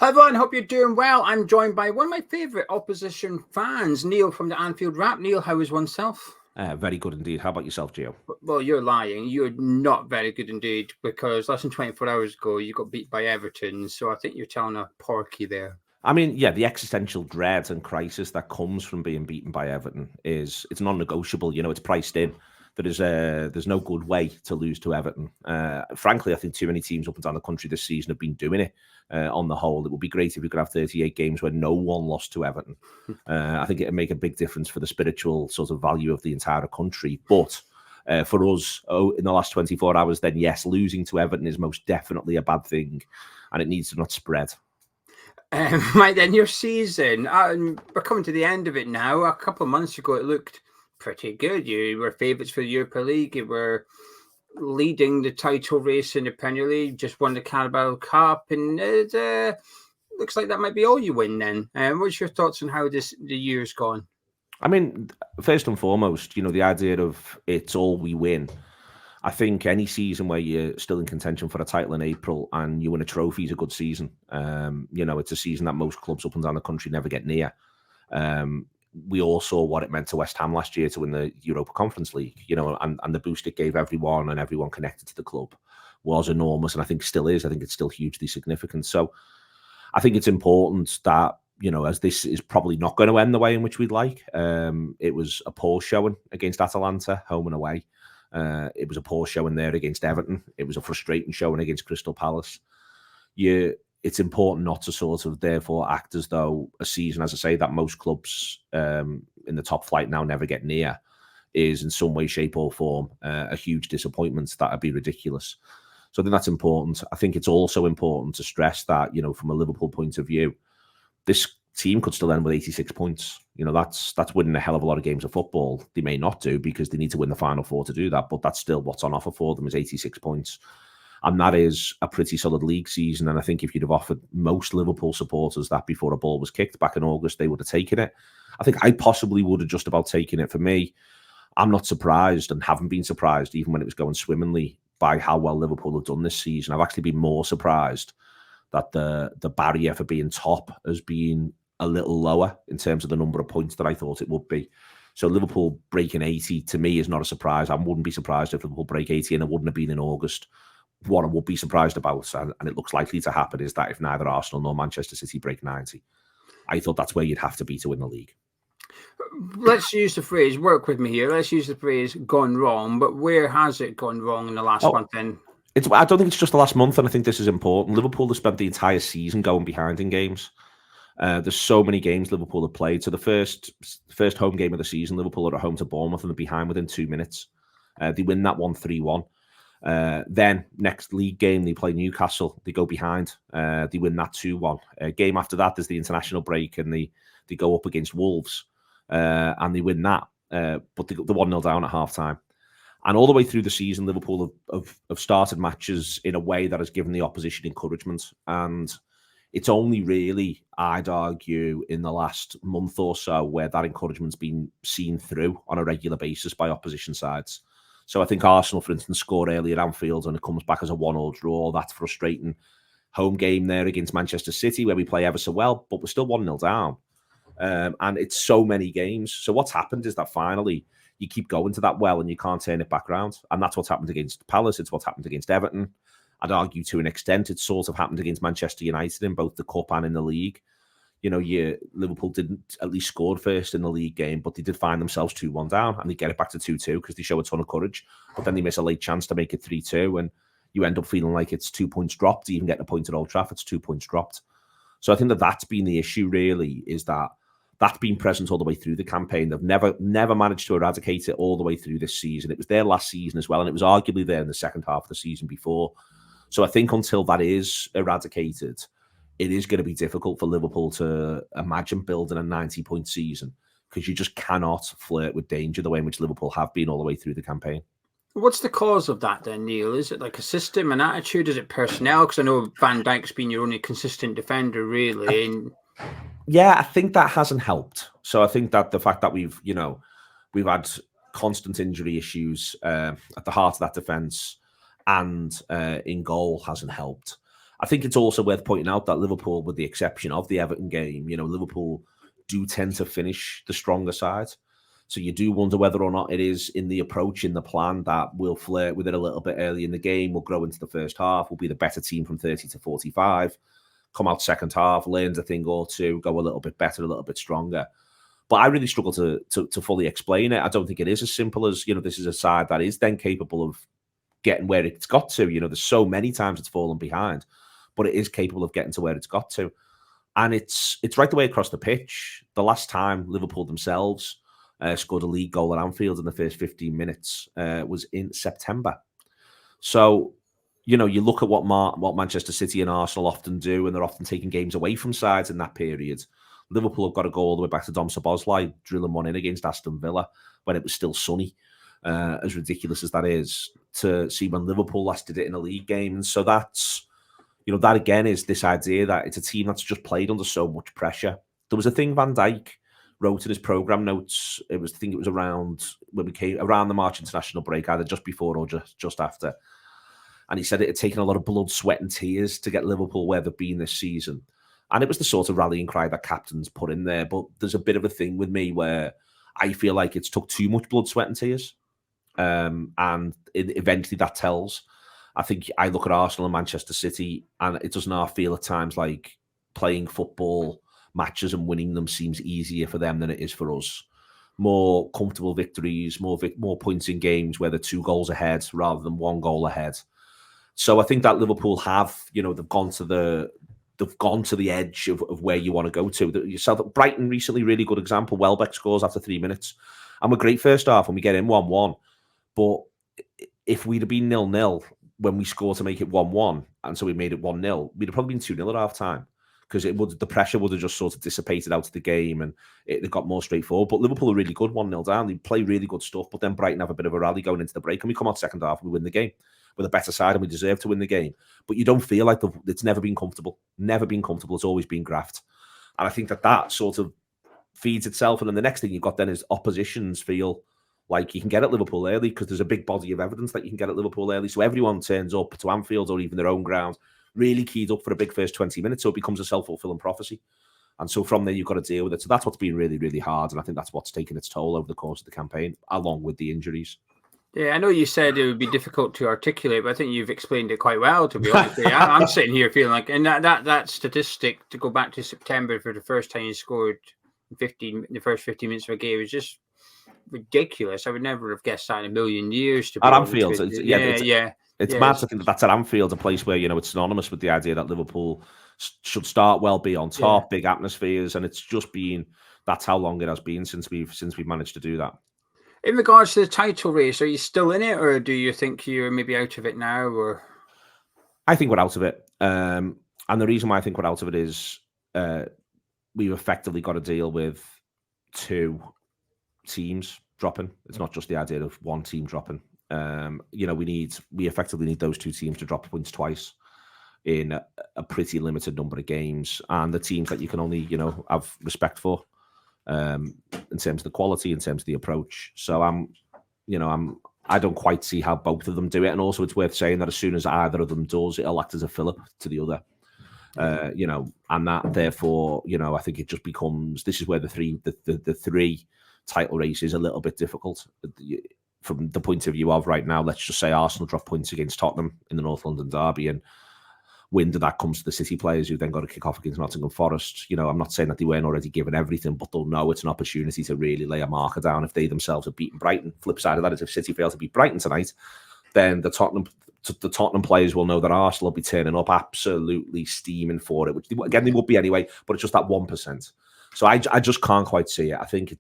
Hi everyone, hope you're doing well. I'm joined by one of my favourite opposition fans, Neil from the Anfield Wrap. Neil, how is oneself? Very good indeed. How about yourself, Gio? Well, you're lying. You're not very good indeed, because less than 24 hours ago, you got beat by Everton. So I think you're telling a porky there. I mean, yeah, the existential dread and crisis that comes from being beaten by Everton it's non-negotiable. You know, it's priced in. There's no good way to lose to Everton. Frankly, I think too many teams up and down the country this season have been doing it. On the whole, it would be great if we could have 38 games where no one lost to Everton. I think it would make a big difference for the spiritual sort of value of the entire country. But for us, in the last 24 hours, then yes, losing to Everton is most definitely a bad thing, and it needs to not spread. Right then, your season, we're coming to the end of it now. A couple of months ago, it looked pretty good. You were favourites for the Europa League. You were leading the title race in the Premier League, just won the Carabao Cup, and it looks like that might be all you win then. What's your thoughts on how the year's gone? I mean, first and foremost, you know, the idea of it's all we win. I think any season where you're still in contention for a title in April and you win a trophy is a good season. You know, it's a season that most clubs up and down the country never get near. We all saw what it meant to West Ham last year to win the Europa Conference League, you know, and the boost it gave everyone and everyone connected to the club was enormous, and I think still is. I think it's still hugely significant. So I think it's important that, you know, as this is probably not going to end the way in which we'd like. It was a poor showing against Atalanta, home and away. It was a poor showing there against Everton. It was a frustrating showing against Crystal Palace. It's important not to sort of therefore act as though a season, as I say, that most clubs in the top flight now never get near is in some way, shape or form a huge disappointment. That would be ridiculous. So I think that's important. I think it's also important to stress that, you know, from a Liverpool point of view, this team could still end with 86 points. You know, that's winning a hell of a lot of games of football. They may not do because they need to win the final four to do that, but that's still what's on offer for them is 86 points. And that is a pretty solid league season. And I think if you'd have offered most Liverpool supporters that before a ball was kicked back in August, they would have taken it. I think I possibly would have just about taken it. For me, I'm not surprised and haven't been surprised, even when it was going swimmingly, by how well Liverpool have done this season. I've actually been more surprised that the barrier for being top has been a little lower in terms of the number of points that I thought it would be. So Liverpool breaking 80 to me is not a surprise. I wouldn't be surprised if Liverpool break 80 and it wouldn't have been in August. What I would be surprised about, and it looks likely to happen, is that if neither Arsenal nor Manchester City break 90, I thought that's where you'd have to be to win the league. Let's use the phrase, work with me here, let's use the phrase gone wrong, but where has it gone wrong in the last month then? I don't think it's just the last month, and I think this is important. Liverpool have spent the entire season going behind in games. There's so many games Liverpool have played. So the first home game of the season, Liverpool are at home to Bournemouth and they're behind within 2 minutes. They win that 1-3-1. Then next league game, they play Newcastle. They go behind. They win that 2-1. Game after that, there's the international break and they go up against Wolves and they win that. But they're 1-0 down at half-time. And all the way through the season, Liverpool have started matches in a way that has given the opposition encouragement. And it's only really, I'd argue, in the last month or so where that encouragement's been seen through on a regular basis by opposition sides. So I think Arsenal, for instance, scored early at Anfield and it comes back as a 1-1 draw. That's frustrating. Home game there against Manchester City where we play ever so well, but we're still 1-0 down. And it's so many games. So what's happened is that finally you keep going to that well and you can't turn it back around. And that's what's happened against Palace. It's what's happened against Everton. I'd argue to an extent it's sort of happened against Manchester United in both the Cup and in the league. You know, Liverpool didn't at least score first in the league game, but they did find themselves 2-1 down and they get it back to 2-2 because they show a ton of courage. But then they miss a late chance to make it 3-2 and you end up feeling like it's 2 points dropped. To even get a point at Old Trafford, it's 2 points dropped. So I think that's been the issue really, is that's been present all the way through the campaign. They've never managed to eradicate it all the way through this season. It was there last season as well, and it was arguably there in the second half of the season before. So I think until that is eradicated, it is going to be difficult for Liverpool to imagine building a 90-point season because you just cannot flirt with danger the way in which Liverpool have been all the way through the campaign. What's the cause of that then, Neil? Is it like a system, an attitude? Is it personnel? Because I know Van Dijk's been your only consistent defender, really. Yeah, I think that hasn't helped. So I think that the fact that we've had constant injury issues at the heart of that defence and in goal hasn't helped. I think it's also worth pointing out that Liverpool, with the exception of the Everton game, Liverpool do tend to finish the stronger side. So you do wonder whether or not it is in the approach, in the plan, that we'll flirt with it a little bit early in the game. We'll grow into the first half. We'll be the better team from 30 to 45. Come out second half, learn a thing or two, go a little bit better, a little bit stronger. But I really struggle to fully explain it. I don't think it is as simple as, this is a side that is then capable of getting where it's got to. There's so many times it's fallen behind, but it is capable of getting to where it's got to. And it's right the way across the pitch. The last time Liverpool themselves scored a league goal at Anfield in the first 15 minutes was in September. So, you look at what Manchester City and Arsenal often do, and they're often taking games away from sides in that period. Liverpool have got to go all the way back to Dom Szoboszlai, drilling one in against Aston Villa when it was still sunny, as ridiculous as that is, to see when Liverpool last did it in a league game. And so that's, that again is this idea that it's a team that's just played under so much pressure. There was a thing Van Dijk wrote in his programme notes. I think it was around when we came around the March international break, either just before or just after. And he said it had taken a lot of blood, sweat and tears to get Liverpool where they've been this season. And it was the sort of rallying cry that captains put in there. But there's a bit of a thing with me where I feel like it's took too much blood, sweat and tears. And eventually that tells. I think I look at Arsenal and Manchester City, and it does not feel at times like playing football matches and winning them seems easier for them than it is for us. More comfortable victories, more points in games where they're 2 goals ahead rather than 1 goal ahead. So I think that Liverpool have, they've gone to the edge of where you want to go to. You saw that Brighton recently, really good example. Welbeck scores after 3 minutes. And we're great first half and we get in 1-1. But if we'd have been 0-0 when we score to make it 1-1, and so we made it 1-0, we'd have probably been 2-0 at half time, because the pressure would have just sort of dissipated out of the game and it got more straightforward. But Liverpool are really good 1-0 down. They play really good stuff, but then Brighton have a bit of a rally going into the break and we come out second half and we win the game. We're the better side and we deserve to win the game. But you don't feel like it's never been comfortable. Never been comfortable. It's always been graft. And I think that sort of feeds itself. And then the next thing you've got then is oppositions feel like you can get at Liverpool early, because there's a big body of evidence that you can get at Liverpool early. So everyone turns up to Anfield or even their own ground, really keyed up for a big first 20 minutes. So it becomes a self-fulfilling prophecy. And so from there, you've got to deal with it. So that's what's been really, really hard. And I think that's what's taken its toll over the course of the campaign, along with the injuries. Yeah, I know you said it would be difficult to articulate, but I think you've explained it quite well, to be honest. I'm sitting here feeling like, and that statistic, to go back to September for the first time you scored the first 15 minutes of a game, is just ridiculous. I would never have guessed that in a million years. To be at honest Anfield, with it's mad to think that's at Anfield, a place where it's synonymous with the idea that Liverpool should start well, be on top, big atmospheres, and it's just been, that's how long it has been since we've managed to do that. In regards to the title race, are you still in it, or do you think you're maybe out of it now? Or I think we're out of it, and the reason why I think we're out of it is we've effectively got to deal with 2 teams dropping. It's not just the idea of 1 team dropping. We effectively need those 2 teams to drop points twice in a pretty limited number of games, and the teams that you can only have respect for. In terms of the quality, in terms of the approach. So I don't quite see how both of them do it. And also it's worth saying that as soon as either of them does, it'll act as a fillip to the other. And that therefore, I think it just becomes, this is where the 3 title race is a little bit difficult. From the point of view of right now, let's just say Arsenal drop points against Tottenham in the North London derby, and wind of that comes to the City players, who then got to kick off against Nottingham Forest. I'm not saying that they weren't already given everything, but they'll know it's an opportunity to really lay a marker down if they themselves have beaten Brighton. Flip side of that is if City fail to beat Brighton tonight, then the Tottenham players will know that Arsenal will be turning up absolutely steaming for it, which again they would be anyway, but it's just that 1%. So I just can't quite see it. I think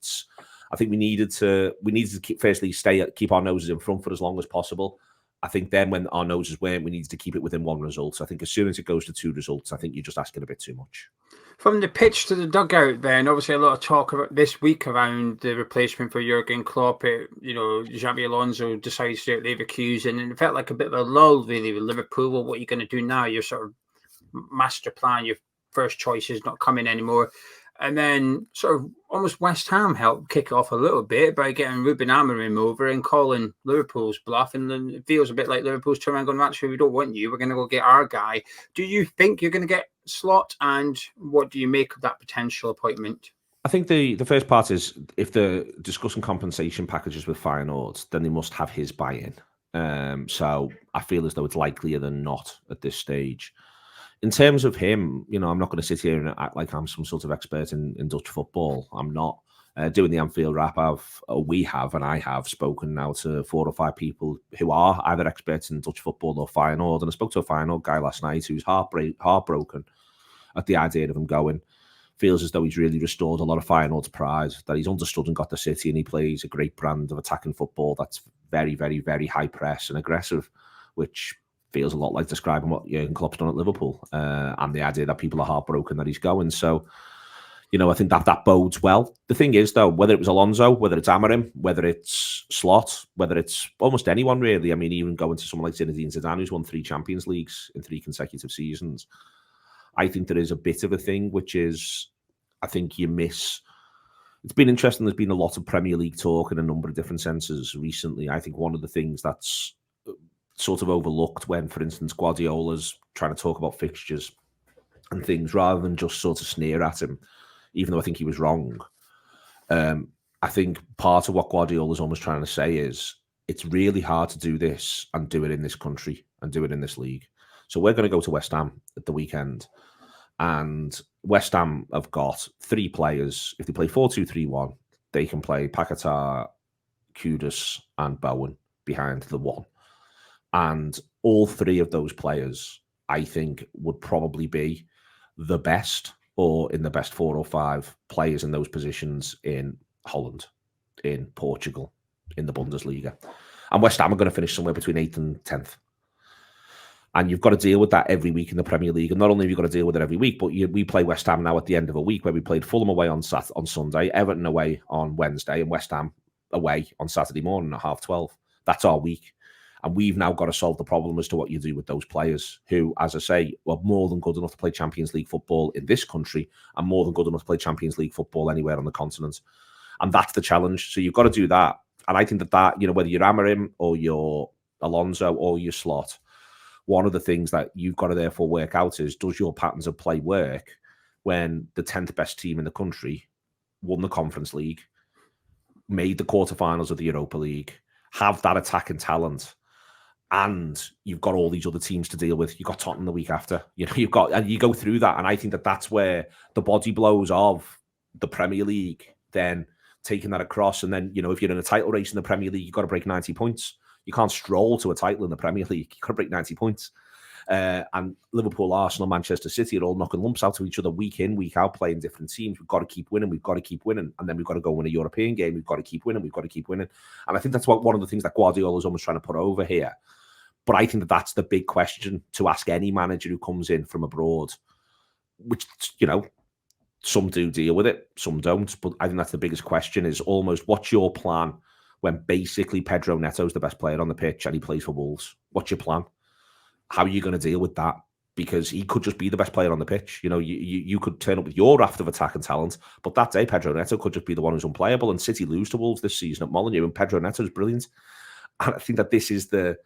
we needed to keep our noses in front for as long as possible. I think then when our noses weren't, we needed to keep it within 1 result. So I think as soon as it goes to 2 results, I think you're just asking a bit too much. From the pitch to the dugout, then obviously a lot of talk about this week around the replacement for Jürgen Klopp. Xabi Alonso decides to leave accusing, and it felt like a bit of a lull really with Liverpool. Well, what are you going to do now? Your sort of master plan, your first choice is not coming anymore. And then sort of almost West Ham helped kick off a little bit by getting Ruben Amorim over and calling Liverpool's bluff. And then it feels a bit like Liverpool's turning around going, actually, we don't want you. We're going to go get our guy. Do you think you're going to get Slot? And what do you make of that potential appointment? I think the first part is, if they're discussing compensation packages with Feyenoord, then they must have his buy-in. So I feel as though it's likelier than not at this stage. In terms of him, I'm not going to sit here and act like I'm some sort of expert in Dutch football. I'm not. Doing the Anfield Wrap, I have spoken now to 4 or 5 people who are either experts in Dutch football or Feyenoord. And I spoke to a Feyenoord guy last night who's heartbroken at the idea of him going. Feels as though he's really restored a lot of Feyenoord's pride, that he's understood and got the city, and he plays a great brand of attacking football that's very, very, very high press and aggressive, which feels a lot like describing what Jürgen Klopp's done at Liverpool, and the idea that people are heartbroken that he's going. So, I think that bodes well. The thing is, though, whether it was Alonso, whether it's Amorim, whether it's Slot, whether it's almost anyone really, I mean, even going to someone like Zinedine Zidane, who's won 3 Champions Leagues in 3 consecutive seasons, I think there is a bit of a thing, which is, I think you miss. It's been interesting. There's been a lot of Premier League talk in a number of different senses recently. I think one of the things that's sort of overlooked when, for instance, Guardiola's trying to talk about fixtures and things, rather than just sort of sneer at him, even though I think he was wrong. I think part of what Guardiola's almost trying to say is, it's really hard to do this and do it in this country and do it in this league. So we're going to go to West Ham at the weekend, and West Ham have got 3 players. If they play 4-2-3-1, they can play Paquetá, Kudus, and Bowen behind the 1. And all 3 of those players, I think, would probably be the best, or in the best 4 or 5 players in those positions in Holland, in Portugal, in the Bundesliga. And West Ham are going to finish somewhere between 8th and 10th. And you've got to deal with that every week in the Premier League. And not only have you got to deal with it every week, but we play West Ham now at the end of a week, where we played Fulham away on Sunday, Everton away on Wednesday, and West Ham away on Saturday morning at 12:30. That's our week. And we've now got to solve the problem as to what you do with those players who, as I say, were more than good enough to play Champions League football in this country, and more than good enough to play Champions League football anywhere on the continent. And that's the challenge. So you've got to do that. And I think that, whether you're Amorim or you're Alonso or you're Slot, one of the things that you've got to therefore work out is, does your patterns of play work when the 10th best team in the country won the Conference League, made the quarterfinals of the Europa League, have that attacking talent, and you've got all these other teams to deal with? You've got Tottenham the week after. You've got, and you go through that. And I think that that's where the body blows of the Premier League, then taking that across. And then, if you're in a title race in the Premier League, you've got to break 90 points. You can't stroll to a title in the Premier League. You've got to break 90 points. And Liverpool, Arsenal, Manchester City are all knocking lumps out of each other week in, week out, playing different teams. We've got to keep winning. We've got to keep winning. And then we've got to go win a European game. We've got to keep winning. We've got to keep winning. And I think that's one of the things that Guardiola is almost trying to put over here. But I think that that's the big question to ask any manager who comes in from abroad, which, some do deal with it, some don't. But I think that's the biggest question, is almost, what's your plan when basically Pedro Neto's the best player on the pitch and he plays for Wolves? What's your plan? How are you going to deal with that? Because he could just be the best player on the pitch. You could turn up with your raft of attack and talent, but that day Pedro Neto could just be the one who's unplayable. And City lose to Wolves this season at Molineux, and Pedro Neto's brilliant. And I think that this is the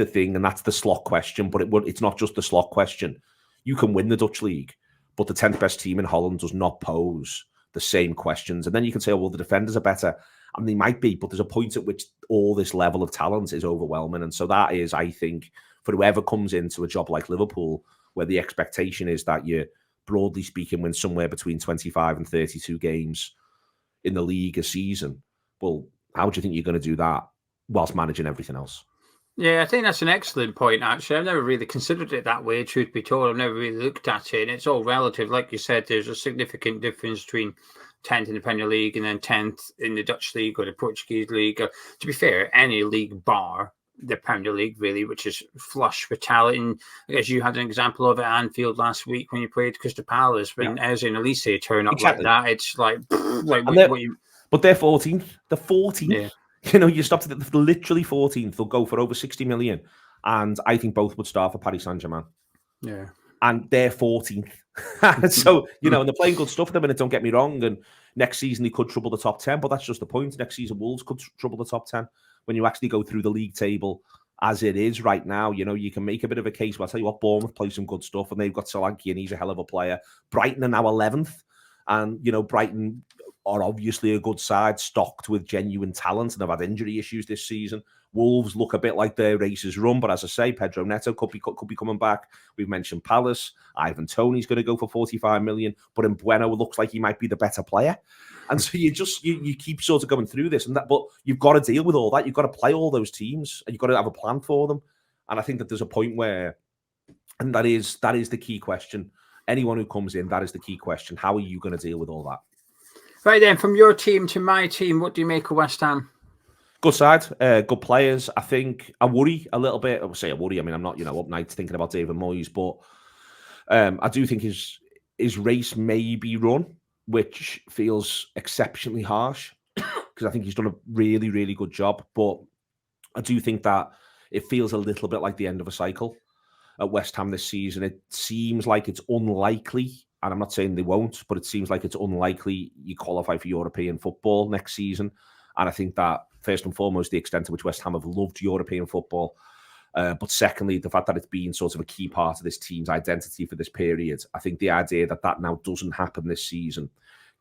thing, and that's the Slot question. But it's not just the Slot question. You can win the Dutch league, but the 10th best team in Holland does not pose the same questions. And then you can say, oh, well, the defenders are better. And they might be, but there's a point at which all this level of talent is overwhelming. And so that is, I think, for whoever comes into a job like Liverpool, where the expectation is that you, broadly speaking, win somewhere between 25 and 32 games in the league a season. Well, how do you think you're going to do that whilst managing everything else? Yeah, I think that's an excellent point, actually. I've never really considered it that way, truth be told. I've never really looked at it. And it's all relative. Like you said, there's a significant difference between 10th in the Premier League and then 10th in the Dutch League or the Portuguese League. Or, to be fair, any league bar the Premier League, really, which is flush with talent. And I guess you had an example of it at Anfield last week when you played Crystal Palace. When Eze and Elise turn up like that, it's like but they're 14th. They're 14th. Yeah. You stopped at literally 14th. They'll go for over 60 million. And I think both would start for Paris Saint-Germain. Yeah. and they're 14th. So, and they're playing good stuff at the minute, don't get me wrong. And next season, they could trouble the top 10, but that's just the point. Next season, Wolves could trouble the top 10. When you actually go through the league table as it is right now, you can make a bit of a case. But I'll tell you what, Bournemouth play some good stuff, and they've got Solanke, and he's a hell of a player. Brighton are now 11th, and, Brighton are obviously a good side, stocked with genuine talent, and have had injury issues this season. Wolves look a bit like their race is run, but as I say, Pedro Neto could be coming back. We've mentioned Palace. Ivan Toney's going to go for 45 million, but Mbuemo looks like he might be the better player. And so you keep sort of going through this and that, but you've got to deal with all that. You've got to play all those teams, and you've got to have a plan for them. And I think that there's a point where, and that is the key question. Anyone who comes in, that is the key question. How are you going to deal with all that? Right then, from your team to my team, what do you make of West Ham? Good side, good players. I think I worry a little bit. I would say I worry. I mean, I'm not, up nights thinking about David Moyes, but I do think his race may be run, which feels exceptionally harsh because I think he's done a really, really good job. But I do think that it feels a little bit like the end of a cycle at West Ham this season. It seems like it's unlikely, and I'm not saying they won't, but it seems like it's unlikely you qualify for European football next season. And I think that, first and foremost, the extent to which West Ham have loved European football. But secondly, the fact that it's been sort of a key part of this team's identity for this period. I think the idea that now doesn't happen this season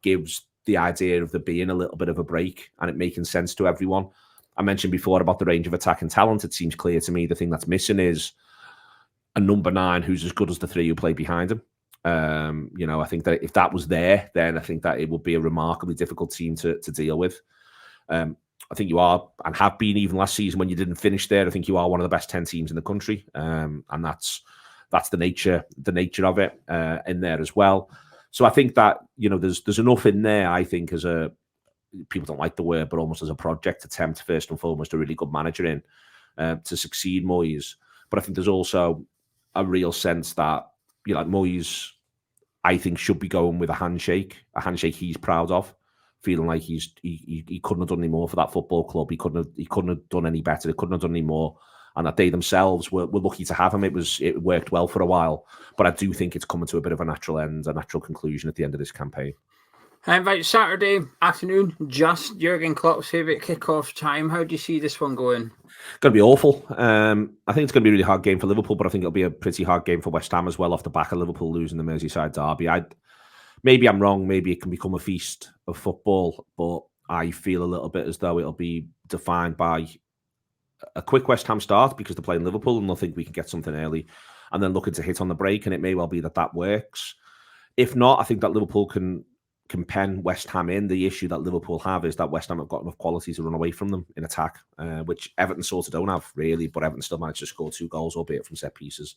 gives the idea of there being a little bit of a break and it making sense to everyone. I mentioned before about the range of attacking talent. It seems clear to me the thing that's missing is a number 9 who's as good as the 3 who play behind him. I think that if that was there, then I think that it would be a remarkably difficult team to deal with. I think you are, and have been even last season when you didn't finish there. I think you are one of the best 10 teams in the country, and that's the nature of it in there as well. So I think that there's enough in there. I think as a, people don't like the word, but almost as a project attempt, first and foremost, a really good manager in to succeed Moyes. But I think there's also a real sense that Moyes, I think, should be going with a handshake he's proud of. Feeling like he couldn't have done any more for that football club. He couldn't have done any better. He couldn't have done any more. And that they themselves were lucky to have him. It worked well for a while. But I do think it's coming to a bit of a natural end, a natural conclusion at the end of this campaign. Right, Saturday afternoon, just Jürgen Klopp's favourite kickoff time. How do you see this one going? It's going to be awful. I think it's going to be a really hard game for Liverpool, but I think it'll be a pretty hard game for West Ham as well off the back of Liverpool losing the Merseyside derby. Maybe I'm wrong. Maybe it can become a feast of football, but I feel a little bit as though it'll be defined by a quick West Ham start because they're playing Liverpool and they'll think we can get something early and then looking to hit on the break, and it may well be that works. If not, I think that Liverpool can pen West Ham in. The issue that Liverpool have is that West Ham have got enough quality to run away from them in attack, which Everton sort of don't have really, but Everton still managed to score 2 goals, albeit from set pieces.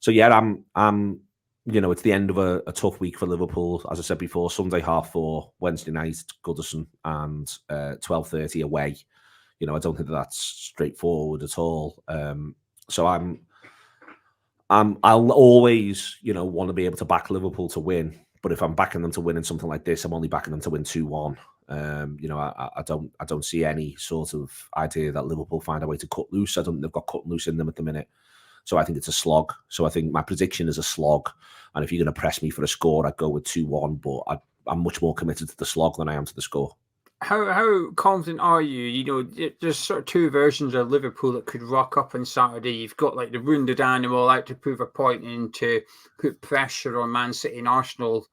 So yeah, I'm it's the end of a tough week for Liverpool. As I said before, Sunday 4:30, Wednesday night Goodison, and 12:30 away. I don't think that's straightforward at all. So I'll always want to be able to back Liverpool to win. But if I'm backing them to win in something like this, I'm only backing them to win 2-1. I don't see any sort of idea that Liverpool find a way to cut loose. I don't think they've got cut loose in them at the minute. So I think it's a slog. So I think my prediction is a slog. And if you're going to press me for a score, I'd go with 2-1. But I'm much more committed to the slog than I am to the score. How confident are you? There's sort of 2 versions of Liverpool that could rock up on Saturday. You've got like the wounded animal out to prove a point and to put pressure on Man City and Arsenal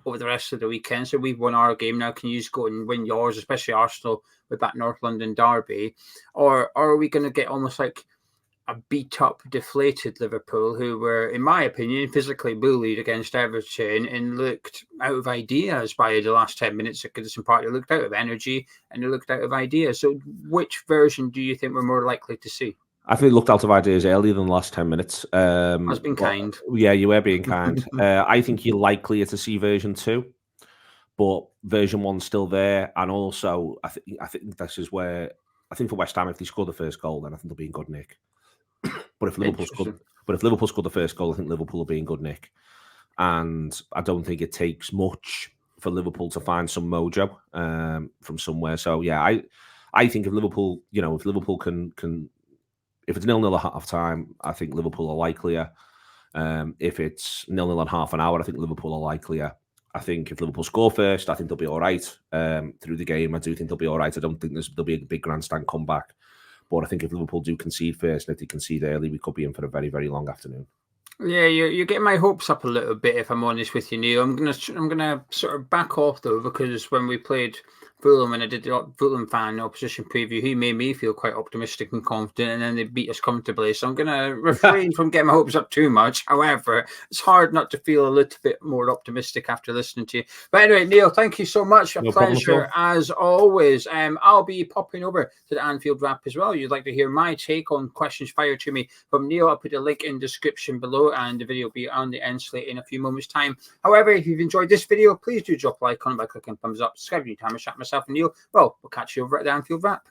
over the rest of the weekend. So we've won our game. Now can you just go and win yours, especially Arsenal with that North London derby? Or are we going to get almost like a beat-up, deflated Liverpool who were, in my opinion, physically bullied against Everton and looked out of ideas by the last 10 minutes at Goodison Park? They looked out of energy and they looked out of ideas. So which version do you think we're more likely to see? I think they looked out of ideas earlier than the last 10 minutes. I was being kind. Yeah, you were being kind. I think you're likelier to see version 2, but version 1's still there. And also, I think this is where, I think for West Ham, if they score the first goal, then I think they'll be in good nick. But if Liverpool scored the first goal, I think Liverpool will be in good nick. And I don't think it takes much for Liverpool to find some mojo from somewhere. So yeah, I think if Liverpool, can if it's 0-0 at half time, I think Liverpool are likelier. If it's 0-0 in half an hour, I think Liverpool are likelier. I think if Liverpool score first, I think they'll be all right through the game. I do think they'll be all right. I don't think there'll be a big grandstand comeback. But I think if Liverpool do concede first, and if they concede early, we could be in for a very, very long afternoon. Yeah, you're getting my hopes up a little bit, if I'm honest with you, Neil. I'm gonna sort of back off though, because when we played Fulham and I did the Fulham fan opposition preview, he made me feel quite optimistic and confident, and then they beat us comfortably. So I'm gonna refrain from getting my hopes up too much. However, it's hard not to feel a little bit more optimistic after listening to you. But anyway, Neil, thank you so much. A pleasure as always. I'll be popping over to the Anfield Wrap as well. You'd like to hear my take on questions fired to me from Neil? I'll put a link in the description below, and the video will be on the end slate in a few moments' time. However, if you've enjoyed this video, please do drop a like on it by clicking thumbs up. Subscribe anytime I chat myself and Neil. Well, we'll catch you over at the Anfield Wrap.